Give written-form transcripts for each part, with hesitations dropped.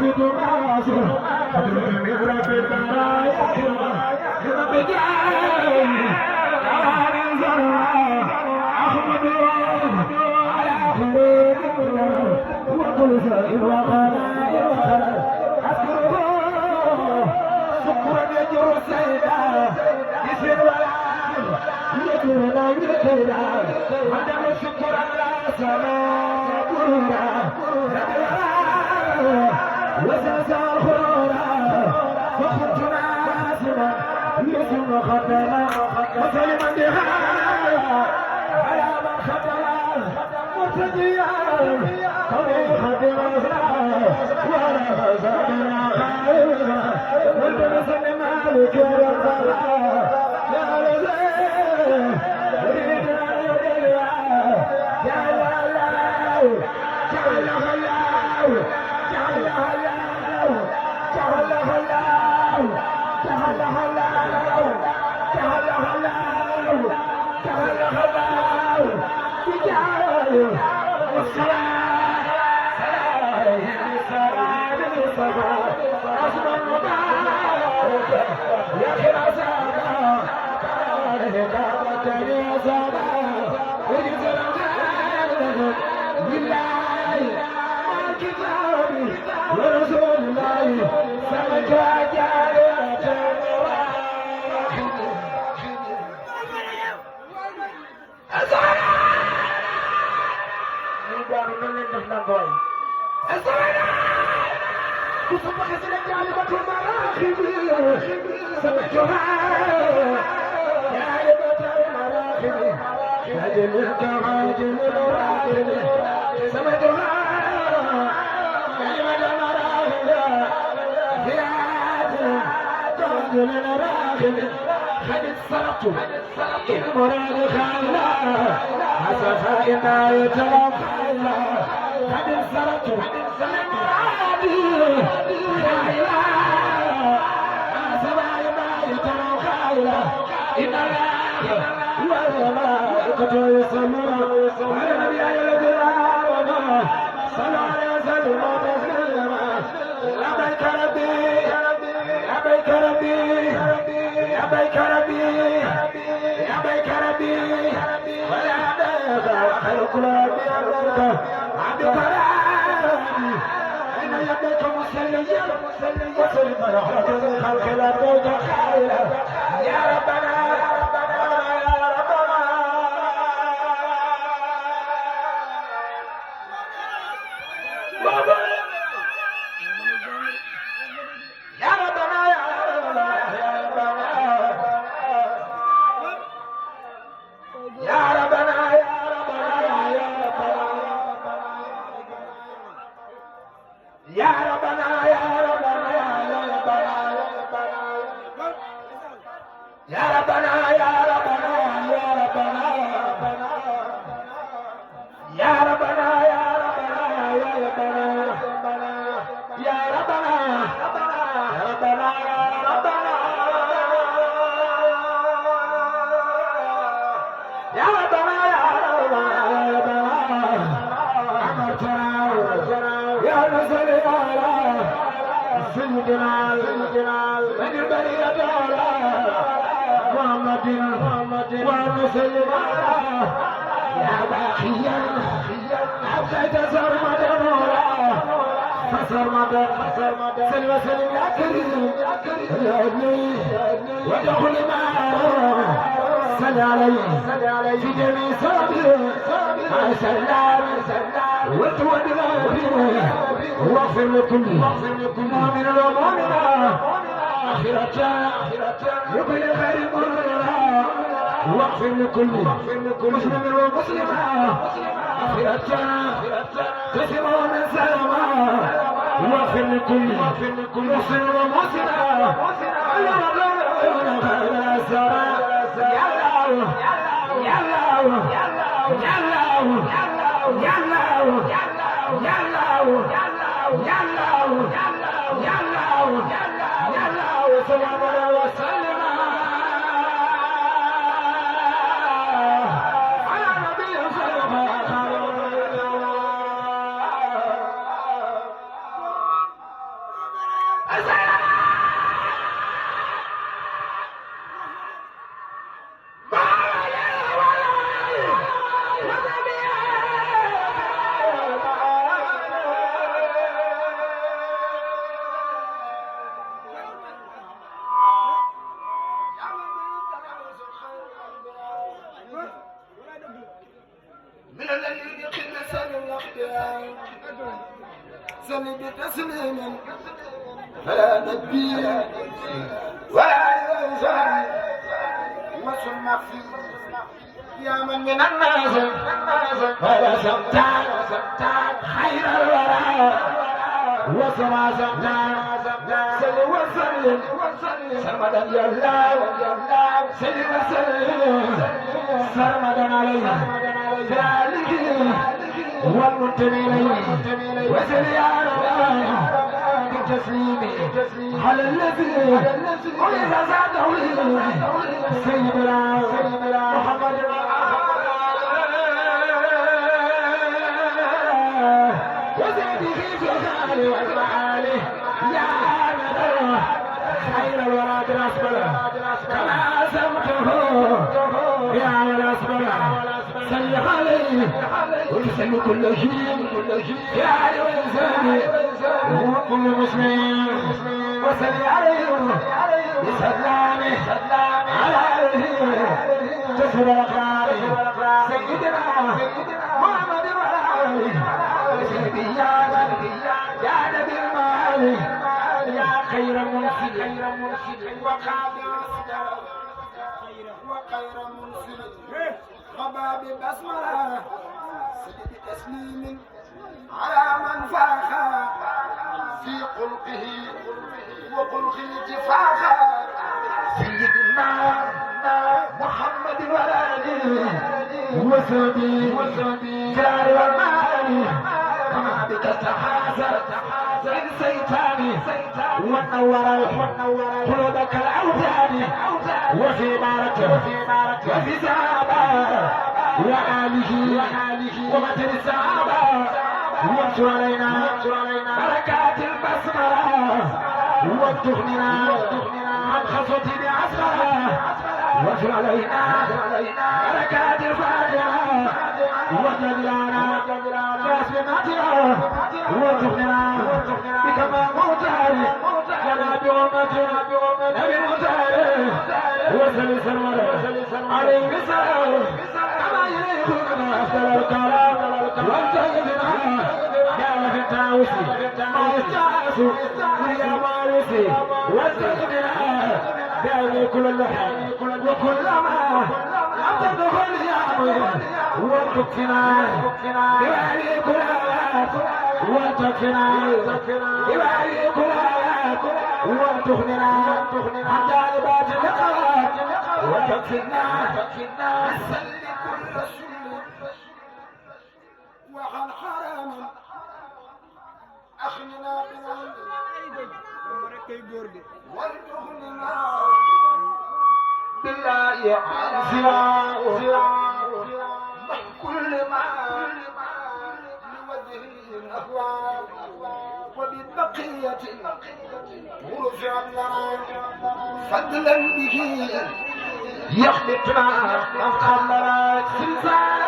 في تماسر من إبرة في البرايا كما بجاي أوان زرع أحمد على خلود وكل شيء وخلائق أذكره شكرا يجر السيدة يسير ولا يجر لا يجر عندما شكرا لا سماء وزاز الخورا فخرج ناسما يسم خدما وسلما بها على من خدما مرتديا طريق خدما ولا زادنا خائفا والبنسن مالك يا رب يا لزيم يريدنا يدلع يا الله جعلها الله جعلها الله جعلها الله جعلها الله جعلها الله جعلها الله بجعل الصلاة سلام الصلاة أسمى المبارك يا خير سلام بارك يا سلام وجزل الخير بالله كتابي ورسول الله سمك جارية الزهراء يدارون للنفنان الزهراء كسبك سنجالبة المراخب سمكها جالبة المراخب هجلك هاجل المراخب سمكها خدت صرفت المراد خالا عسى إنا يتوقعنا خدت صرفت المراد خالا عسى إنا يتوقعنا إن الله والملائكة يصلون على النبي الذين آمنوا صلوا عليه وسلموا تسليما لبيك ربي لبيك ربي لبيك ربي لبيك ربي ولا عبدك وخير كل ربي عبدك عبدك ربي أين يديك مسلم وسلم رحمة الخلق لبيك خير يا ربنا سلم سلم يا كريم يا ابني وادخل معه صل علي في جميع صابر مع سلام وتودنا فيه واغفر لكل مؤمن ومؤمنة آخرة وكل خير مرة واغفر لكل مسلم ومسلمة آخرة تسمع من سلامة واغفر لكل مسلم ومسلمة سلم بتسليم فلا نبي ولا ينسى وسم في يا من من الناس ولا سمتان خير الورى وسما سمتان سل وسلم سرمدا يا الله سل وسلم سرمدا عليه ذلك والمنتمي وسل يا رب بتسليمي على الذي وإذا زاده سيدنا محمد وزاده في الخال والمعالي يا مدى خير الورى بالأسبلة كما سمته يا الأسبلة صل عليه وتسلم كل شيء يا علي وإنساني وكل مسلم وصل عليه بسلامه على عليه جسر الأقرار سيدنا محمد وعلى سيدي يا نبي المعالي يا خير مرسل وخير مرسل خباب بسملة سيد تسليم على من فاخ في خلقه وخلقه اتفاقا سيدنا محمد وآله وسبي جار والمال كما بك تحاسر من سيطاني ونور قلوبك الأوتاد وفي بارك وفي زعبا وآله ومتن الزعبا وانشر علينا بركات البسملة وتغننا عن خطوة بعصرها وانشر علينا بركات الفاتحة وجلالنا باسماتها وتغننا بكما موتار لنا بأمة نبي المتار وسل سلمنا عليه السلام كما يليكم أفضل الكلام وانتهينا في التاوسي ما يستعصوا ويا مارسي وانتهينا بأني كل اللحن وكل ما لم تدخل يا أمي وانتكفنا بأني كل وانتكفنا بأني كل وانتخننا حتى لبات اللقاء وانتكفنا نسل كل سنة وعن حرام أخننا وارجعنا بالله عن سواه من كل ما لوجهه الأهوال وببقية مرجع لنا فضلا به يخلقنا من خلرات سلسال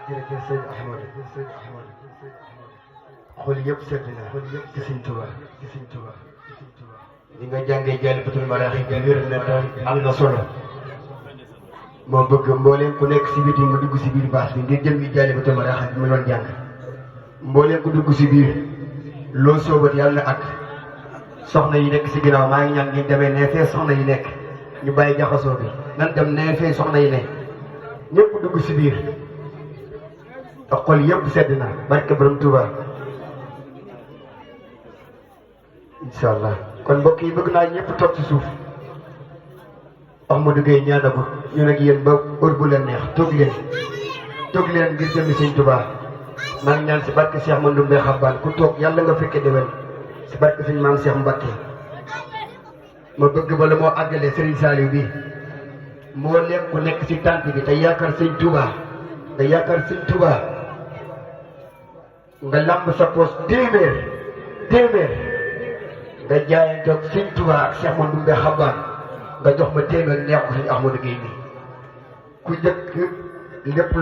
jërëjëf Seyd Ahmad xool yëpp sedd na ci Sëñ Tuubaa li nga jàngee Jaalibatul Maraaxib bi wér na te am na solo moo bëgg mbooleem ku nekk si biti mu dugg si biir baas bi ngir jëm bi Jaalibatul Maraaxib bi mu doon jàng mbooleem ku dugg si biir loo soobat yàlla na ak soxna yi nekk si ginnaaw maa ngi ñaan ngeen demee nee fee soxna yi nekk ñu bàyyi jaxasoo bi nan dem nee fee soxna yi ne ñëpp dugg si biir te xol yëpp sedd na barke borom Tuuba incha allah kon mbokk yi bëgg naa ñëpp toog ci suuf Ahmadou Gueye ñaanagu ñu nag yéen ba heure bu leen neex toog leen ngir jëmmi Sëñ Tuuba maa ngi ñaan si barke Cheikh Mandoumbe Xabbaan ku toog yàlla nga fekke déwén si barke Sëñ Maam Cheikh Mbacké ma bëgg bala moo àggale Serigne Saliou bi moo leen ku nekk ci tànt bi te yaakaar Sëñ Touba nga lamb sa poos téeméer nga jaayantoog Sëñ Touba ak Cheikh Modou Mbe Xabaan nga jox ma téeméer neex ko Sëñ Ahmadou Gueye mi ku njëkk lépp